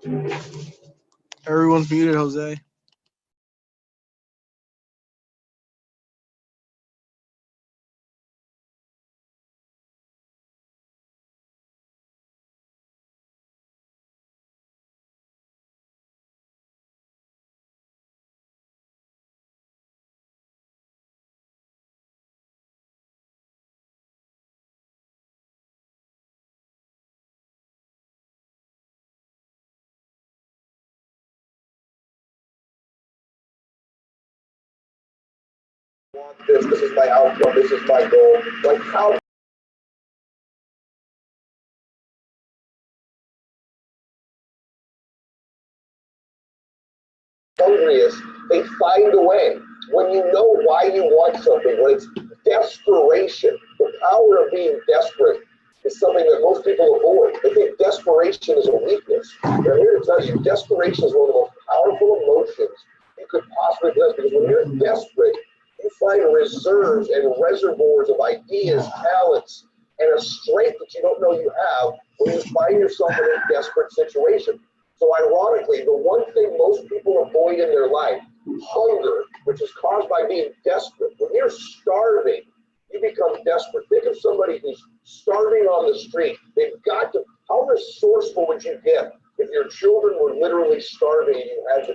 Everyone's muted, Jose. This is my outcome, this is my goal. Like how hungriest, they find a way. When you know why you want something, when it's desperation, the power of being desperate is something that most people avoid. They think desperation is a weakness. But I'm here to tell you, desperation is one of the most powerful emotions you could possibly possess, because when you're desperate, you find reserves and reservoirs of ideas, talents, and a strength that you don't know you have when you find yourself in a desperate situation. So ironically, the one thing most people avoid in their life, hunger, which is caused by being desperate. When you're starving, you become desperate. Think of somebody who's starving on the street. They've got to, how resourceful would you get if your children were literally starving and you had to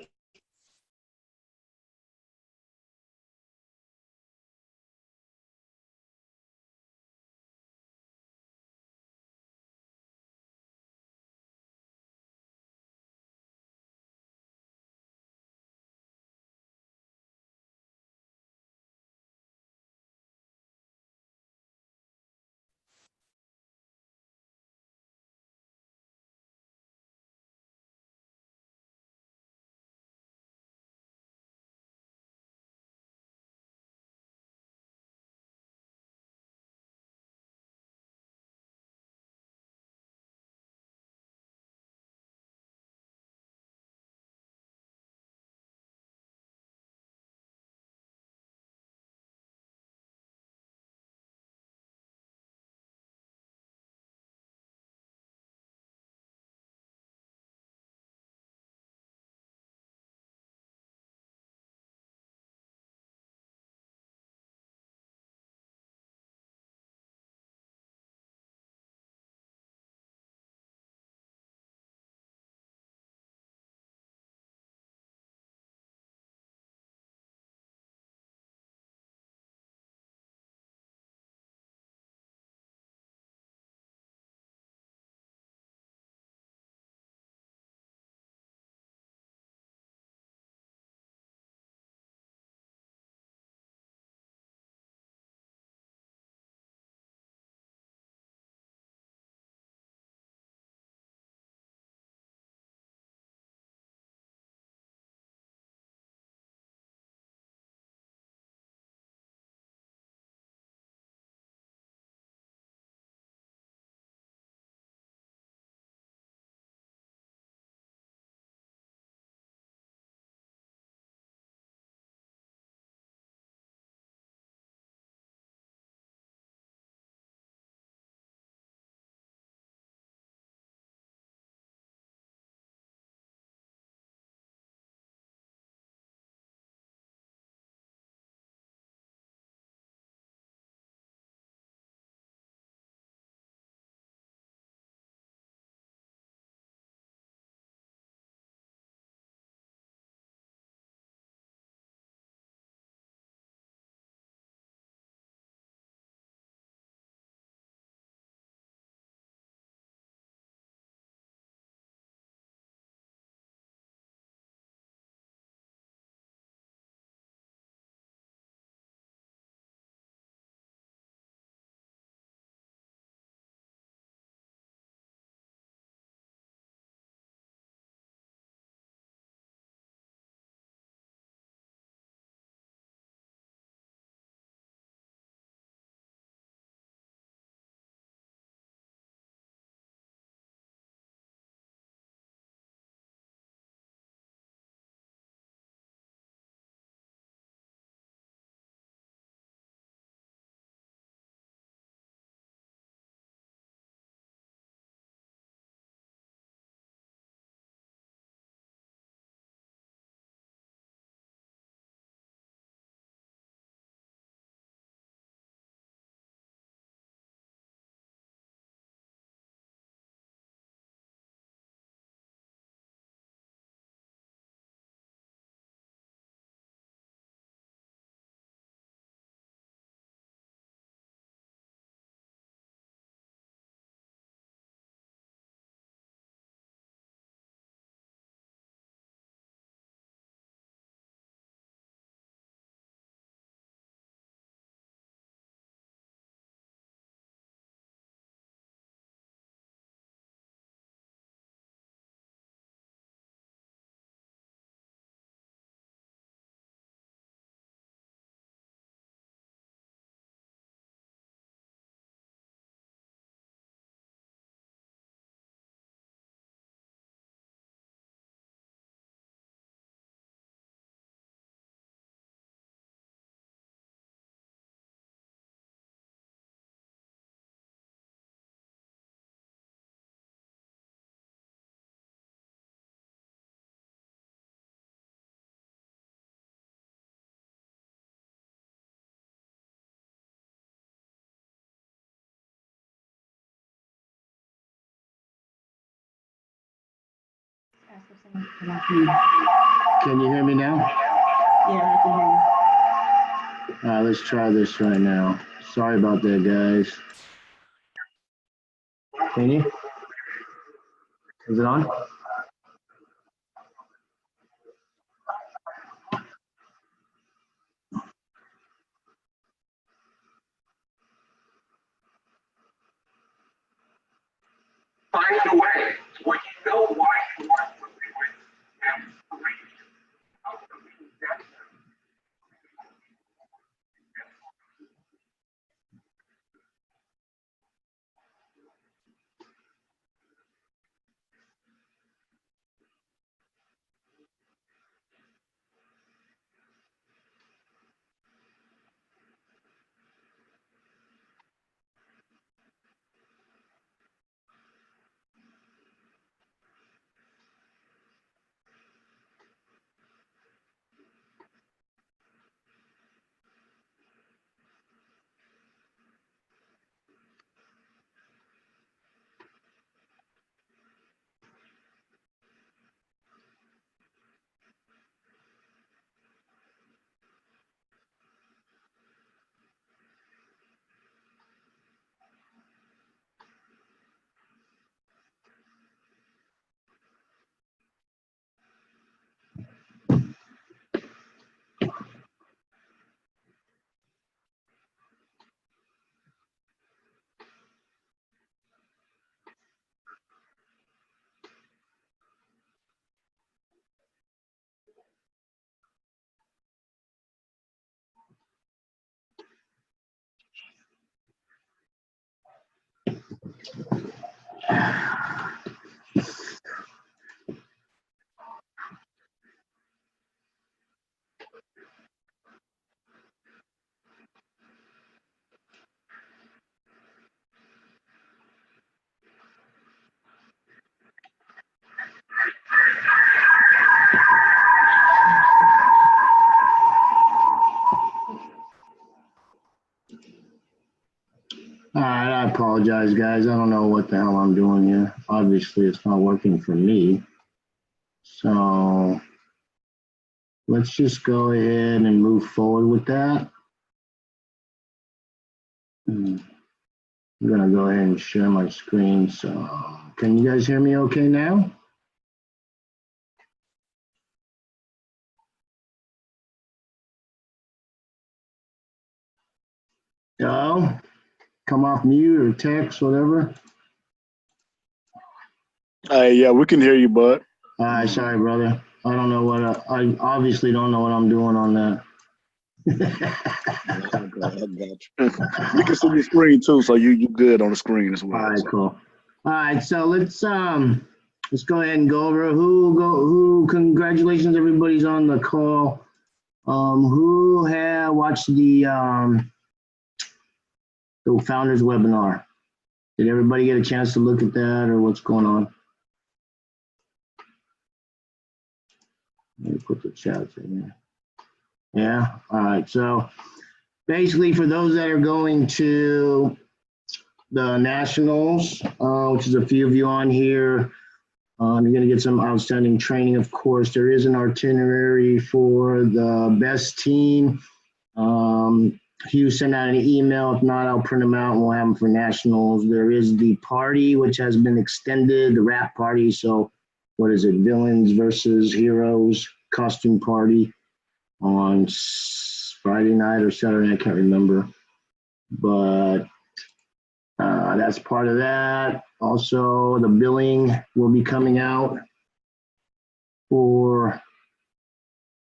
Can you hear me now? Yeah, I can hear you. All right, let's try this right now. Sorry about that, guys. Can you? Is it on? Find a way when you know why you want something with desperation. How can we be desperate? All right, I apologize, guys. I don't know what the hell I'm doing here. Obviously, it's not working for me. So let's just go ahead and move forward with that. I'm gonna go ahead and share my screen. So can you guys hear me okay now? Go. Come off mute or text, whatever. Yeah, we can hear you, bud. All right, sorry, brother. I don't know what I obviously don't know what I'm doing on that. I got you. We can see your screen too, so you good on the screen as well. All right, cool. All right, so let's go ahead and go over who. Congratulations, everybody's on the call. Who had watched the founders webinar? Did everybody get a chance to look at that, or what's going on? Let me put the chats in here. Yeah. All right. So basically, for those that are going to the nationals, which is a few of you on here, you're going to get some outstanding training. Of course, there is an itinerary for the best team. Hugh sent out an email. If not, I'll print them out and we'll have them for nationals. There is the party, which has been extended, the rap party. So what is it? Villains versus heroes costume party on Friday night or Saturday. I can't remember. But that's part of that. Also, the billing will be coming out for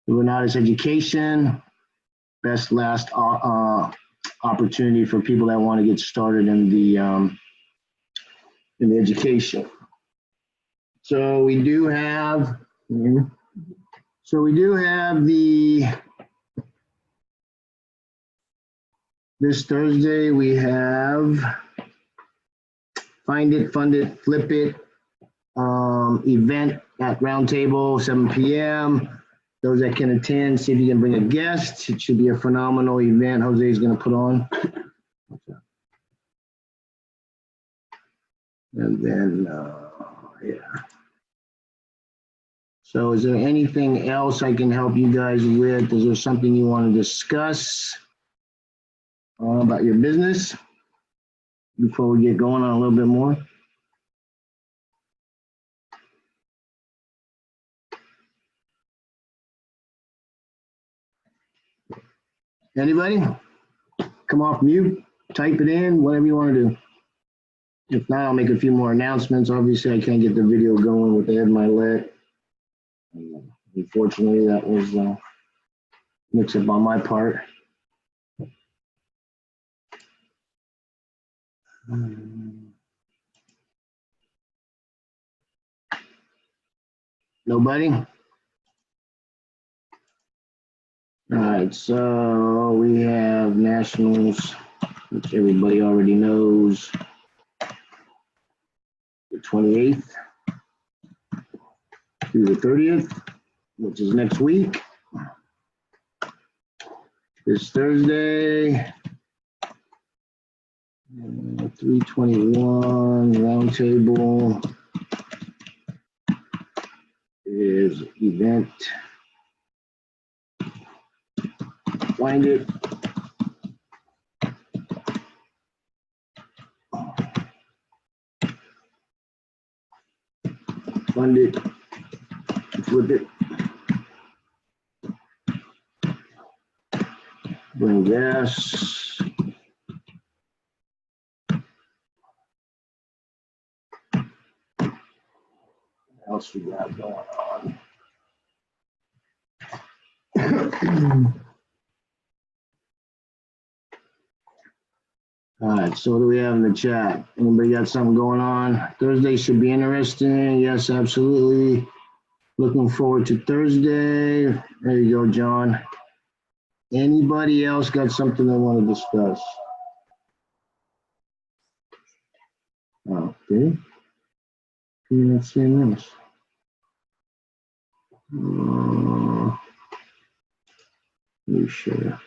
Renatus Education. Best last opportunity for people that want to get started in the education. So we do have this Thursday we have Find It, Fund It, Flip It event at Roundtable, 7 p.m. Those that can attend, see if you can bring a guest. It should be a phenomenal event Jose is going to put on. And then, yeah. So is there anything else I can help you guys with? Is there something you want to discuss about your business before we get going on a little bit more? Anybody? Come off mute, type it in, whatever you want to do. If not, I'll make a few more announcements. Obviously, I can't get the video going with Ed Milet. Unfortunately, that was a mix-up on my part. Nobody? All right, so we have nationals, which everybody already knows. The 28th through the 30th, which is next week. This Thursday, 321 roundtable is event. Find it. Fund it. Flip it. Bring gas. What else we got going on? All right, so what do we have in the chat? Anybody got something going on? Thursday should be interesting. Yes, absolutely. Looking forward to Thursday. There you go, John. Anybody else got something they want to discuss? Okay. You're not seeing this. Let me share.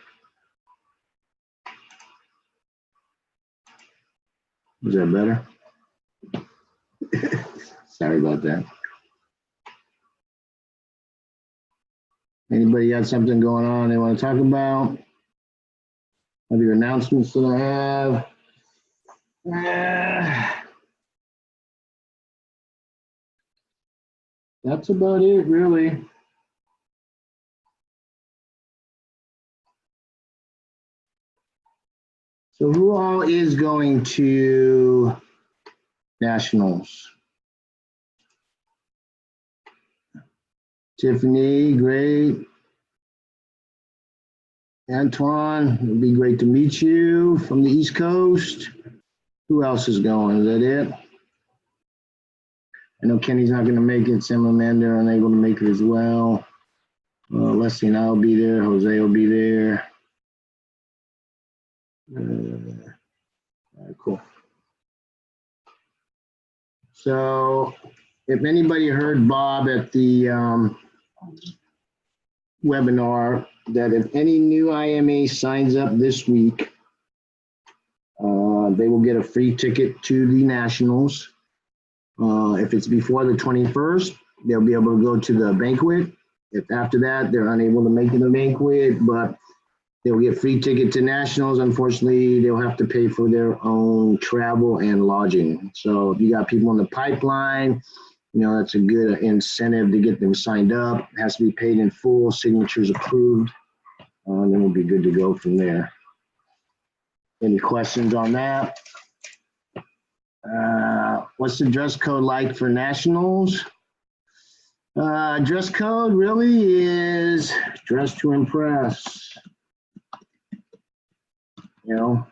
Is that better? Sorry about that. Anybody got something going on they want to talk about? Other announcements that I have? That's about it, really. So who all is going to nationals? Tiffany, great. Antoine, it'd be great to meet you from the East Coast. Who else is going? Is that it? I know Kenny's not going to make it. Sam and Amanda are unable to make it as well. Leslie and I will be there. Jose will be there. All right, cool. So if anybody heard Bob at the webinar, that if any new IMA signs up this week, they will get a free ticket to the Nationals. If it's before the 21st, they'll be able to go to the banquet. If after that, they're unable to make it to the banquet, but they'll get free ticket to Nationals. Unfortunately, they'll have to pay for their own travel and lodging. So if you got people in the pipeline, you know, that's a good incentive to get them signed up. It has to be paid in full, signatures approved, and then we'll be good to go from there. Any questions on that? What's the dress code like for Nationals? Dress code really is dress to impress. You know,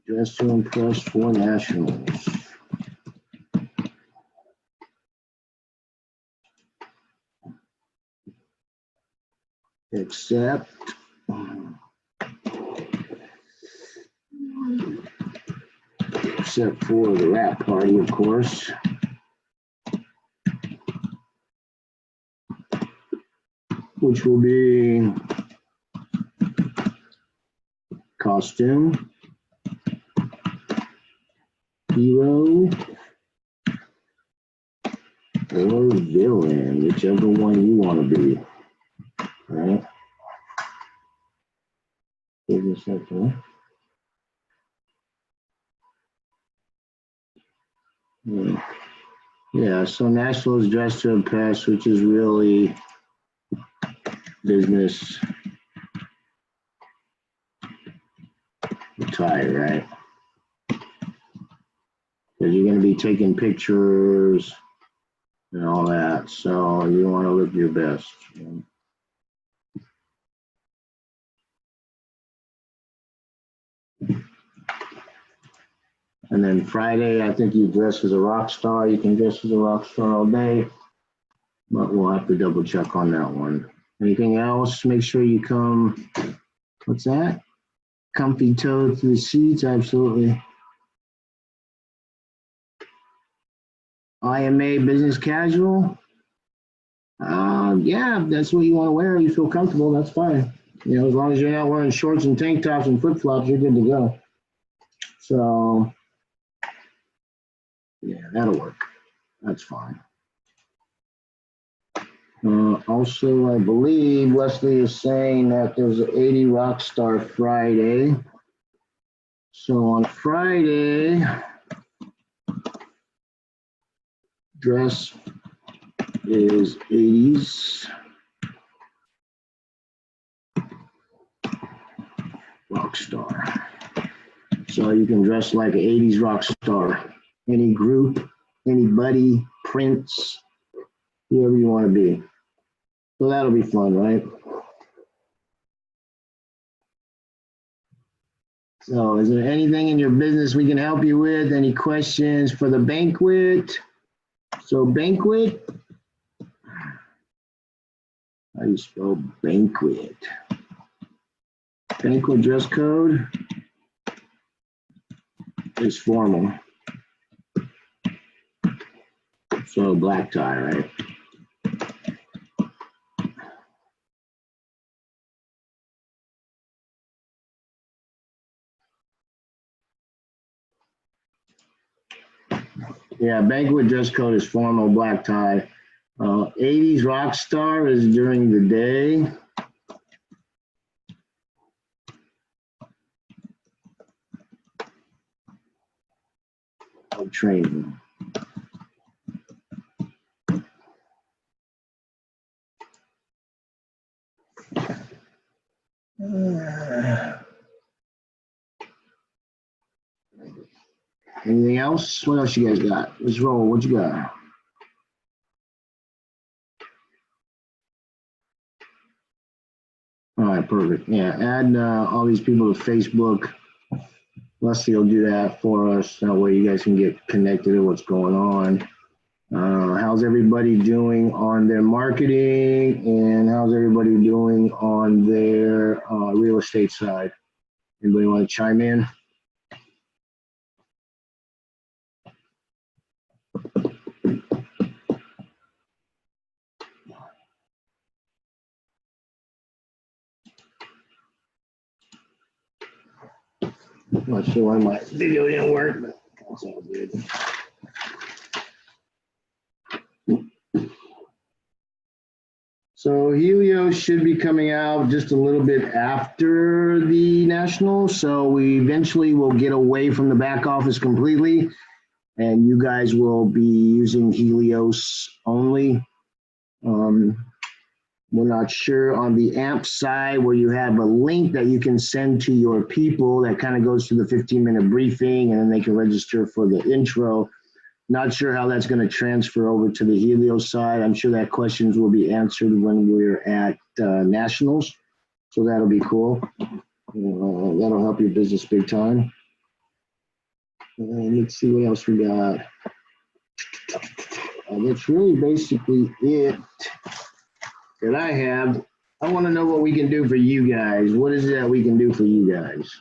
dress to impress for Nationals. Except for the rap party, of course. Which will be costume, hero, or villain, whichever one you want to be. All right. Business sector. Yeah, so Nationals dress to impress, which is really business attire, right? Because you're going to be taking pictures and all that, so you want to look your best. And then Friday, I think you dress as a rock star. You can dress as a rock star all day, but we'll have to double check on that one. Anything else? Make sure you come, what's that? Comfy toe to the seats, absolutely. IMA business casual. Yeah, if that's what you want to wear. You feel comfortable, that's fine. You know, as long as you're not wearing shorts and tank tops and flip flops, you're good to go. So, yeah, that'll work. That's fine. Also, I believe Leslie is saying that there's an 80 Rockstar Friday. So on Friday, dress is 80s Rockstar. So you can dress like an 80s rock star. Any group, anybody, Prince, whoever you want to be. So that'll be fun, right? So is there anything in your business we can help you with? Any questions for the banquet? So banquet, how do you spell banquet? Banquet dress code is formal. So black tie, right? Yeah, banquet dress code is formal, black tie. 80s rock star is during the day. Training. Anything else? What else you guys got? Let's roll. What you got? All right, perfect. Yeah, add all these people to Facebook. Leslie will do that for us. That way you guys can get connected to what's going on. How's everybody doing on their marketing, and how's everybody doing on their real estate side? Anybody want to chime in? I'm not sure why my video didn't work, but that's all good. So Helios should be coming out just a little bit after the Nationals. So we eventually will get away from the back office completely, and you guys will be using Helios only. We're not sure on the AMP side where you have a link that you can send to your people that kind of goes through the 15-minute briefing, and then they can register for the intro. Not sure how that's going to transfer over to the Helios side. I'm sure that questions will be answered when we're at Nationals. So that'll be cool. That'll help your business big time. Let's see what else we got. That's really basically it that I have. I want to know what we can do for you guys. What is it that we can do for you guys?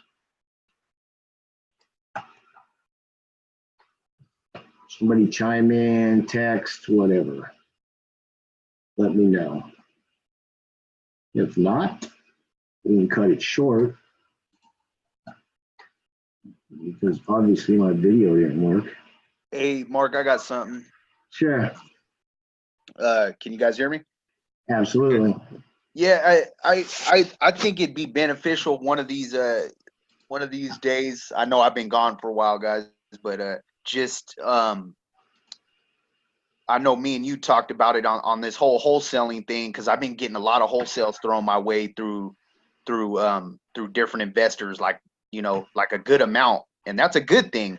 Somebody chime in, text, whatever. Let me know. If not, we can cut it short because obviously my video didn't work. Hey, Mark, I got something. Sure. Can you guys hear me? Absolutely. Yeah, I think it'd be beneficial one of these days. I know I've been gone for a while, guys, but I know me and you talked about it on this whole wholesaling thing, because I've been getting a lot of wholesales thrown my way through different investors, like like a good amount, and that's a good thing.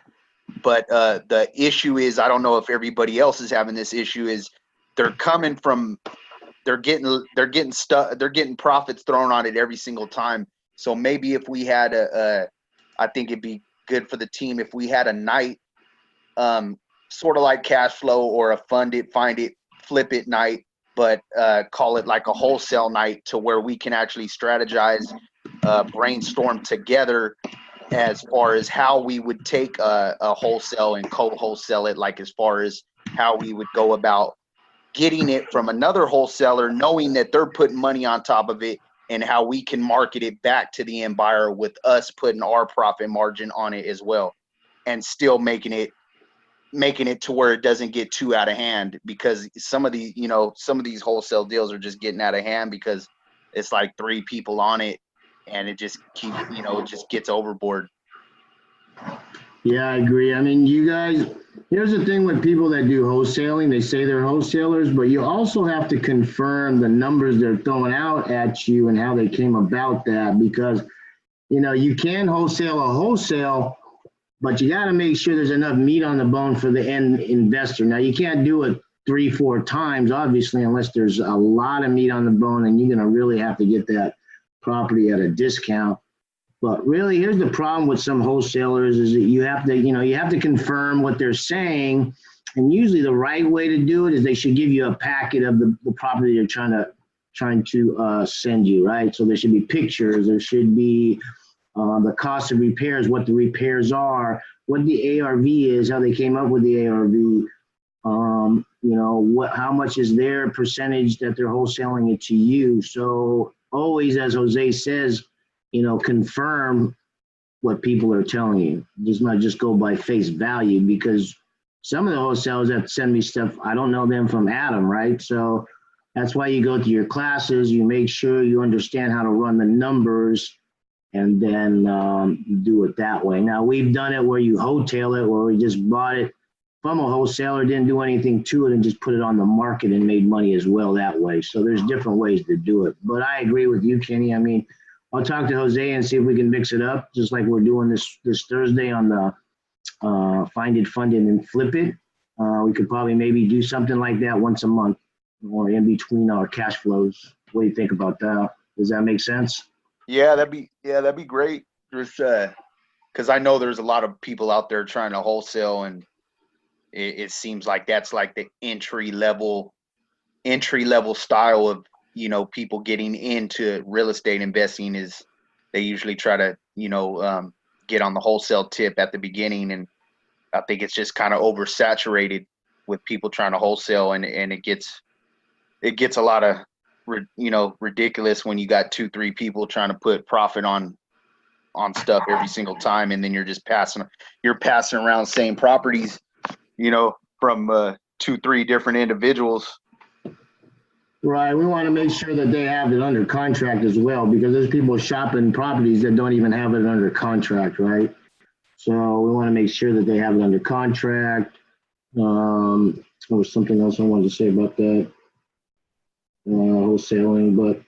But the issue is, I don't know if everybody else is having this issue, is they're getting profits thrown on it every single time. So maybe if we had I think it'd be good for the team if we had a night, sort of like cash flow, or a fund it, find it, flip it night, but call it like a wholesale night, to where we can actually strategize, brainstorm together as far as how we would take a wholesale and co-wholesale it, like as far as how we would go about getting it from another wholesaler, knowing that they're putting money on top of it, and how we can market it back to the end buyer with us putting our profit margin on it as well, and still making it to where it doesn't get too out of hand, because some of these wholesale deals are just getting out of hand because it's like 3 people on it, and it just keeps, it just gets overboard. Yeah, I agree. I mean, you guys, here's the thing with people that do wholesaling, they say they're wholesalers, but you also have to confirm the numbers they're throwing out at you and how they came about that, because, you can wholesale a wholesale, but you got to make sure there's enough meat on the bone for the end investor. Now, you can't do it 3-4 times, obviously, unless there's a lot of meat on the bone, and you're going to really have to get that property at a discount. But really, here's the problem with some wholesalers, is that you have to confirm what they're saying. And usually the right way to do it is they should give you a packet of the property they're trying to send you, right? So there should be pictures, there should be the cost of repairs, what the repairs are, what the ARV is, how they came up with the ARV, how much is their percentage that they're wholesaling it to you. So always, as Jose says, confirm what people are telling you. Just not just go by face value, because some of the wholesalers that send me stuff, I don't know them from Adam, right? So that's why you go to your classes, you make sure you understand how to run the numbers, and then do it that way. Now, we've done it where you wholesale it, where we just bought it from a wholesaler, didn't do anything to it, and just put it on the market and made money as well that way. So there's different ways to do it. But I agree with you, Kenny. I mean, I'll talk to Jose and see if we can mix it up, just like we're doing this Thursday on the Find It, Fund It, and Flip It. We could probably maybe do something like that once a month, or in between our cash flows. What do you think about that? Does that make sense? Yeah, that'd be great. Just because I know there's a lot of people out there trying to wholesale, and it seems like that's like the entry level style of people getting into real estate investing, is they usually try to get on the wholesale tip at the beginning, and I think it's just kind of oversaturated with people trying to wholesale, and it gets a lot of ridiculous when you got 2-3 people trying to put profit on stuff every single time, and then you're just passing around same properties from 2-3 different individuals. Right. We want to make sure that they have it under contract as well, because there's people shopping properties that don't even have it under contract, right? So we want to make sure that they have it under contract. There was something else I wanted to say about that. Wholesaling, but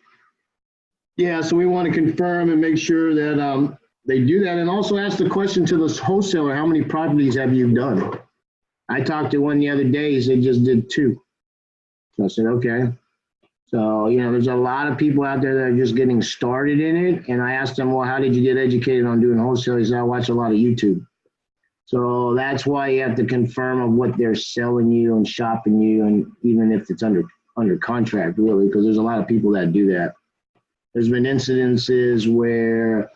yeah, so we want to confirm and make sure that they do that, and also ask the question to this wholesaler: how many properties have you done? I talked to one the other day, he said just did 2. So I said, okay. So there's a lot of people out there that are just getting started in it, and I asked them, well, how did you get educated on doing wholesale? He said, I watch a lot of YouTube. So that's why you have to confirm of what they're selling you and shopping you, and even if it's under contract, really, because there's a lot of people that do that. There's been incidences where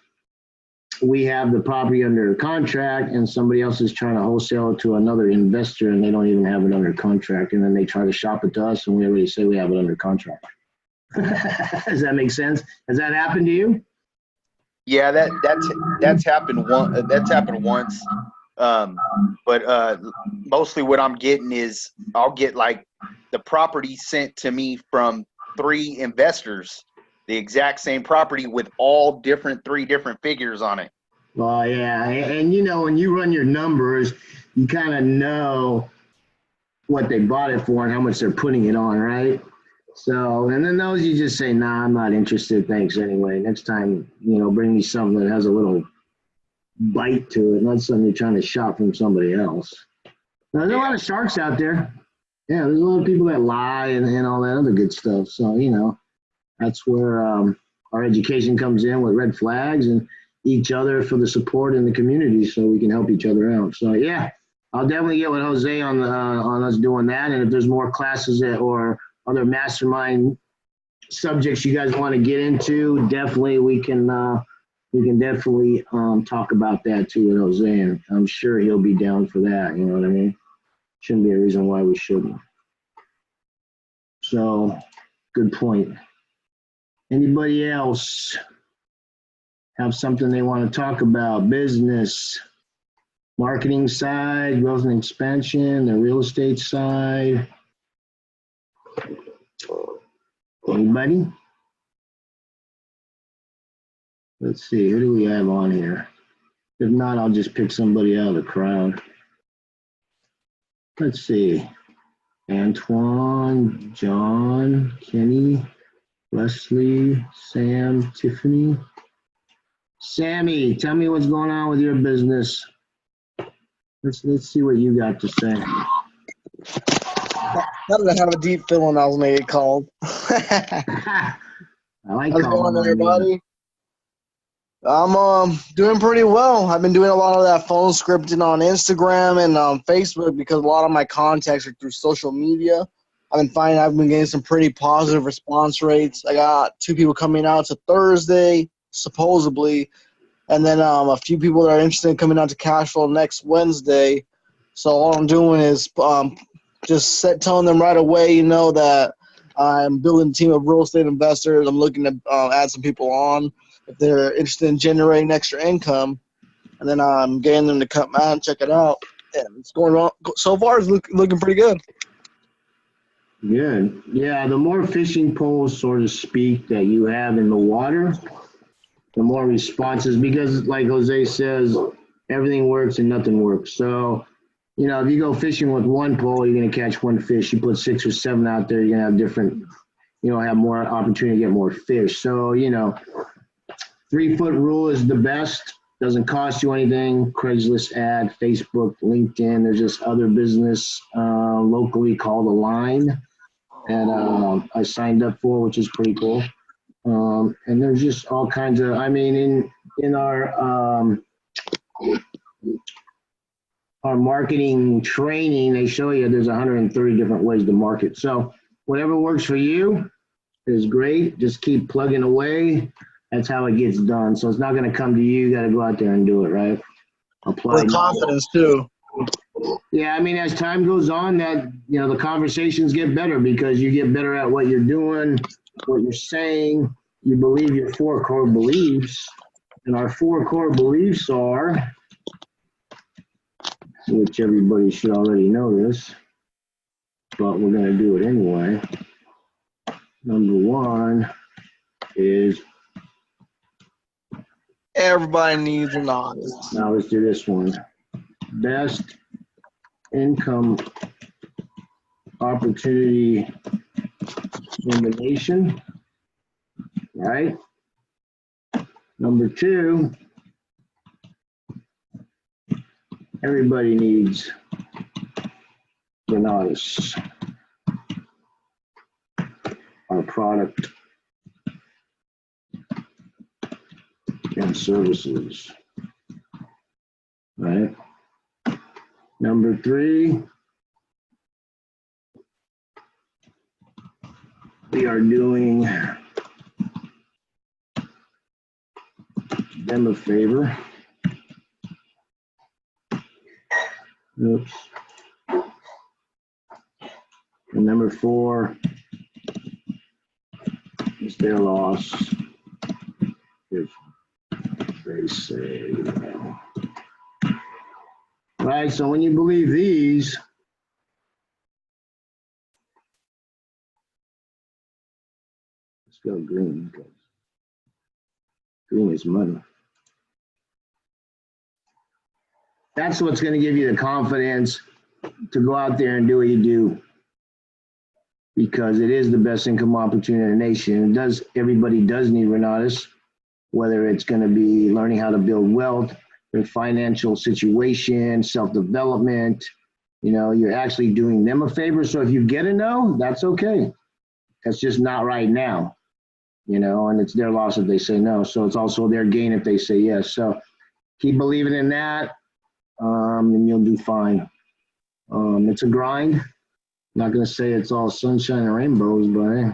we have the property under contract and somebody else is trying to wholesale it to another investor, and they don't even have it under contract, and then they try to shop it to us, and we already say we have it under contract. Does that make sense? Has that happened to you? Yeah, that's happened once. But mostly what I'm getting is I'll get like the property sent to me from 3 investors, the exact same property with all 3 different figures on it. Well, yeah, and you know, when you run your numbers, you kind of know what they bought it for and how much they're putting it on, right? So, and then those you just say, nah, I'm not interested, thanks anyway. Next time, you know, bring me something that has a little bite to it, not something you're trying to shop from somebody else. Now, there's a lot of sharks out there. Yeah, there's a lot of people that lie and all that other good stuff. So, you know, that's where our education comes in with red flags and each other for the support in the community so we can help each other out. So, yeah, I'll definitely get with Jose on us doing that. And if there's more classes or other mastermind subjects you guys want to get into, definitely we can definitely talk about that too with Jose, and I'm sure he'll be down for that. You know what I mean? Shouldn't be a reason why we shouldn't. So, good point. Anybody else have something they want to talk about? Business, marketing side, growth and expansion, the real estate side. Anybody? Let's see, who do we have on here? If not, I'll just pick somebody out of the crowd. Let's see. Antoine, John, Kenny, Leslie, Sam, Tiffany. Sammy, tell me what's going on with your business. Let's see what you got to say. How did I have a deep feeling I was gonna get called? I like How's it calling going, on you. everybody? I'm doing pretty well. I've been doing a lot of that phone scripting on Instagram and Facebook because a lot of my contacts are through social media. I've been getting some pretty positive response rates. I got 2 people coming out to Thursday, supposedly, and then a few people that are interested in coming out to Cashflow next Wednesday. So all I'm doing is just telling them right away, you know, that I'm building a team of real estate investors. I'm looking to add some people on if they're interested in generating extra income, and then I'm getting them to come out and check it out. And it's going on so far. It's looking pretty good. Good. Yeah, the more fishing poles, so to speak, that you have in the water, the more responses, because like Jose says, everything works and nothing works. So, you know, if you go fishing with 1 pole, you're going to catch 1 fish. You put 6 or 7 out there, you're going to have different, you know, have more opportunity to get more fish. So, you know, 3-foot rule is the best. Doesn't cost you anything. Craigslist ad, Facebook, LinkedIn. There's just other business locally called Align that I signed up for, which is pretty cool. And there's just all kinds of, I mean, in our marketing training, they show you there's 130 different ways to market. So whatever works for you is great. Just keep plugging away. That's how it gets done. So it's not going to come to you. You got to go out there and do it, right? Apply With confidence, too. Yeah, I mean, as time goes on, that, you know, the conversations get better because you get better at what you're doing, what you're saying. You believe your 4 core beliefs, and our 4 core beliefs are, which everybody should already know this, but we're going to do it anyway. Number 1 is, Everybody needs an honest. now let's do this one. Best income opportunity in the nation, right? Number 2, everybody needs Renatus, our product and services, right? Number 3, we are doing them a favor. Oops. And number 4 is their loss if they say no. Right, so when you believe these, go green because green is money. That's what's going to give you the confidence to go out there and do what you do, because it is the best income opportunity in the nation. Everybody does need Renatus, whether it's going to be learning how to build wealth, their financial situation, self-development. You know, you're actually doing them a favor. So if you get a no, that's okay. That's just not right now, you know, and it's their loss if they say no. So it's also their gain if they say yes. So keep believing in that, and you'll do fine. It's a grind. I'm not going to say it's all sunshine and rainbows, but hey,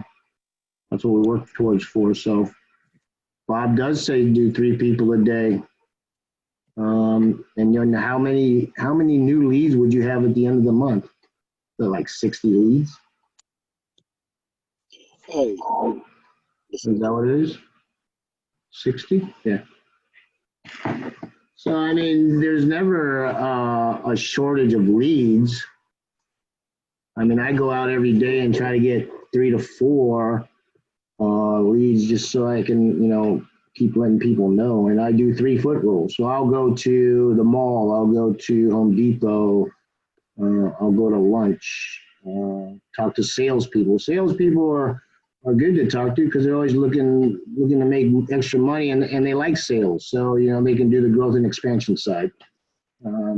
that's what we work towards for. So Bob does say do 3 people a day. And you know, how many new leads would you have at the end of the month? They're like 60 leads. Hey, Is that what it is? 60? Yeah. So, I mean, there's never a shortage of leads. I mean, I go out every day and try to get 3 to 4 leads just so I can, you know, keep letting people know. And I do 3-foot rules. So I'll go to the mall. I'll go to Home Depot. I'll go to lunch. Talk to salespeople. Salespeople are good to talk to because they're always looking to make extra money, and they like sales. So, you know, they can do the growth and expansion side.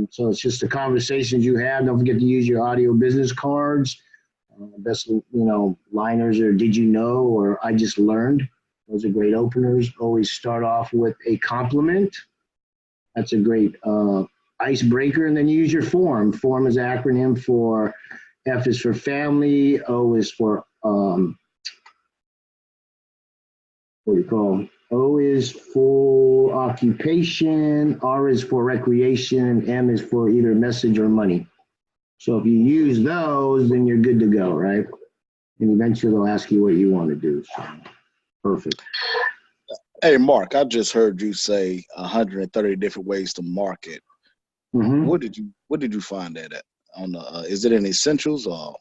So it's just the conversations you have. Don't forget to use your audio business cards. Best, you know, liners are "Did you know?" or "I just learned." Those are great openers. Always start off with a compliment. That's a great icebreaker. And then use your form. Form is an acronym for F is for family, O is for what do you call them? O is for occupation, R is for recreation, M is for either message or money. So if you use those, then you're good to go, right? And eventually they'll ask you what you want to do. So, perfect. hey, Mark, I just heard you say 130 different ways to market. Mm-hmm. What did you find that at? On the is it in Essentials or?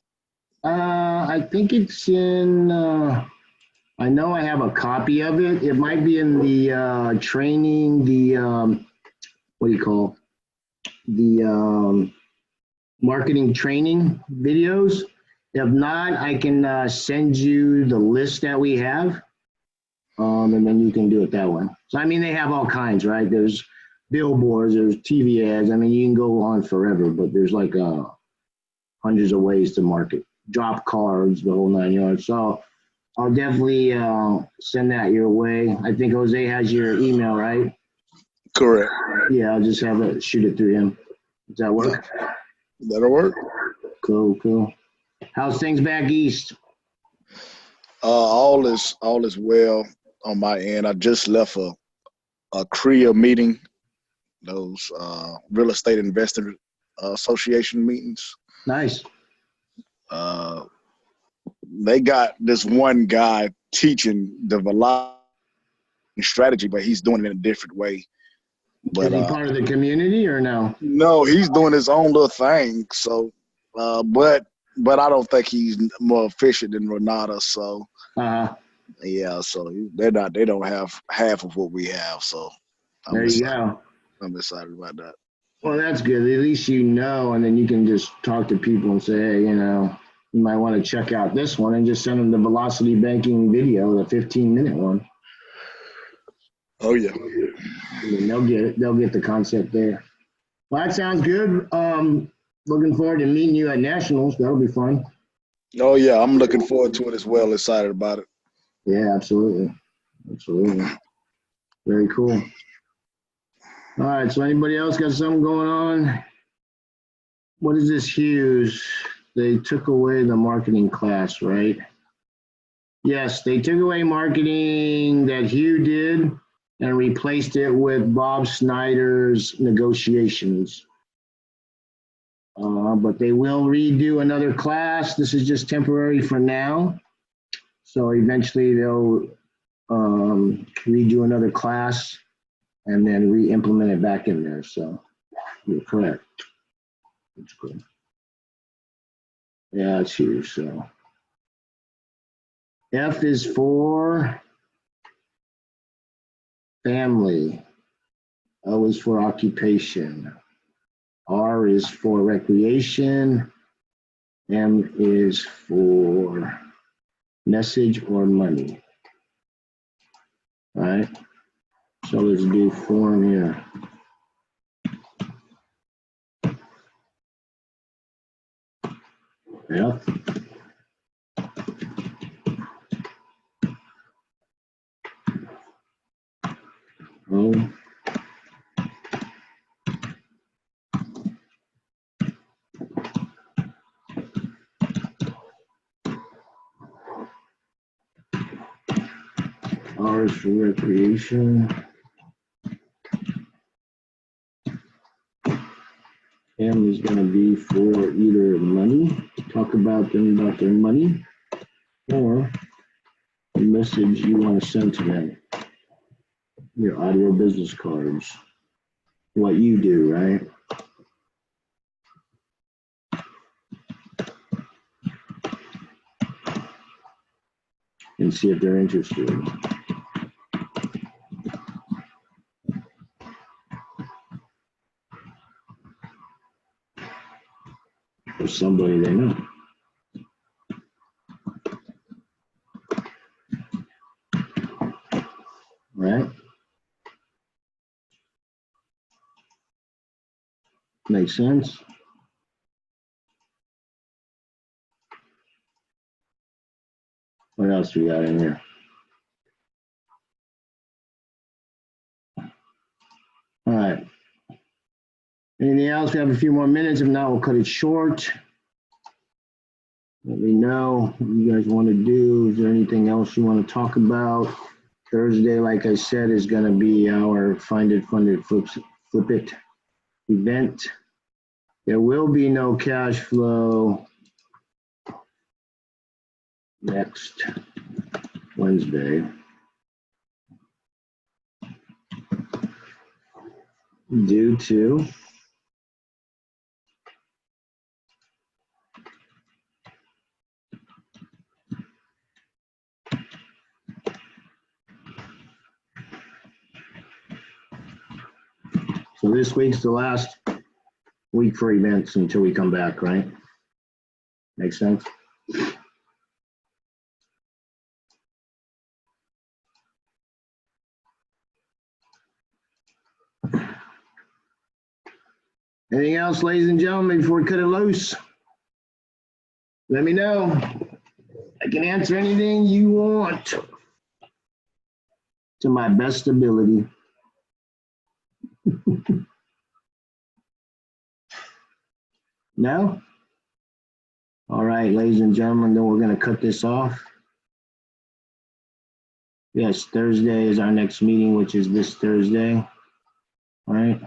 I think it's in. I know I have a copy of it. It might be in the training. The what do you call the marketing training videos. If not, I can send you the list that we have, and then you can do it that way. So I mean, they have all kinds, right? There's billboards, there's TV ads. I mean, you can go on forever, but there's like hundreds of ways to market. Drop cards, the whole 9 yards. So I'll definitely send that your way. I think Jose has your email, right? Correct. Yeah, I'll just have it, shoot it through him. Does that work? That'll work. Cool. How's things back east? All is well on my end. I just left a CREA meeting, those real estate investor association meetings. Nice. They got this one guy teaching the velocity strategy, but he's doing it in a different way. But Is he part of the community or no? no, he's doing his own little thing. So, but I don't think he's more efficient than Renata. So, yeah. So they don't have half of what we have. So, there you go. I'm excited about that. Well, that's good. At least you know, and then you can just talk to people and say, hey, you know, you might want to check out this one, and just send them the Velocity Banking video, the 15-minute one. Oh yeah. And they'll get it. They'll get the concept there. Well, that sounds good. Looking forward to meeting you at Nationals. That'll be fun. Oh yeah, I'm looking forward to it as well. Excited about it. Yeah, absolutely. Very cool. All right, so anybody else got something going on? What is this, Hughes? They took away the marketing class, right? Yes, they took away marketing that Hugh did and replaced it with Bob Snyder's negotiations. But they will redo another class. This is just temporary for now. So eventually they'll redo another class and then re-implement it back in there. So you're correct. That's good. Yeah, it's huge. So F is for family. O is for occupation. R is for recreation. M is for message or money. All right. So let's do form here. F. O. R is for recreation. M is going to be for either money, talk about them about their money, or the message you want to send to them. Your audio business cards. What you do, right? And see if they're interested. Or somebody they know. Right? Makes sense? What else we got in here? All right. Anything else? We have a few more minutes. If not, we'll cut it short. Let me know what you guys want to do. Is there anything else you want to talk about? Thursday, like I said, is going to be our Find It, Fund It, Flip It event. There will be no cash flow next Wednesday due to so this week's the last week for events until we come back, right? Makes sense? Anything else, ladies and gentlemen, before we cut it loose? Let me know. I can answer anything you want to my best ability. No? All right, ladies and gentlemen, then we're going to cut this off. Yes, Thursday is our next meeting, which is this Thursday. All right,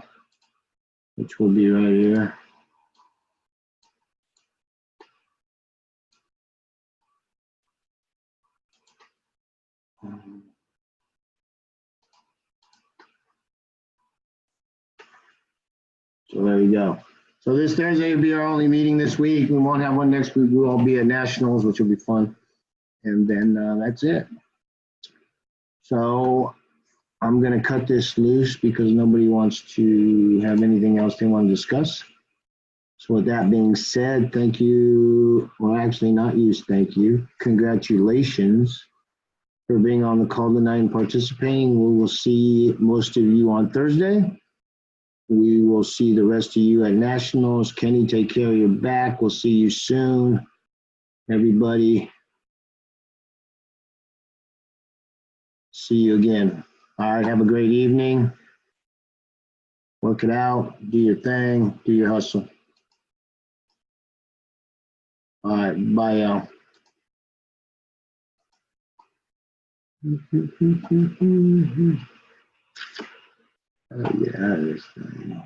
which will be right here. So there you go. So this Thursday will be our only meeting this week. We won't have one next week. We'll all be at Nationals, which will be fun. And then that's it. So I'm going to cut this loose because nobody wants to have anything else they want to discuss. So with that being said, thank you. Well, actually not you, thank you. Congratulations for being on the call tonight and participating. We will see most of you on Thursday. We will see the rest of you at Nationals. Kenny, take care of your back. We'll see you soon. Everybody, see you again. All right, have a great evening. Work it out. Do your thing. Do your hustle. All right, bye, y'all. Oh, yeah, this thing.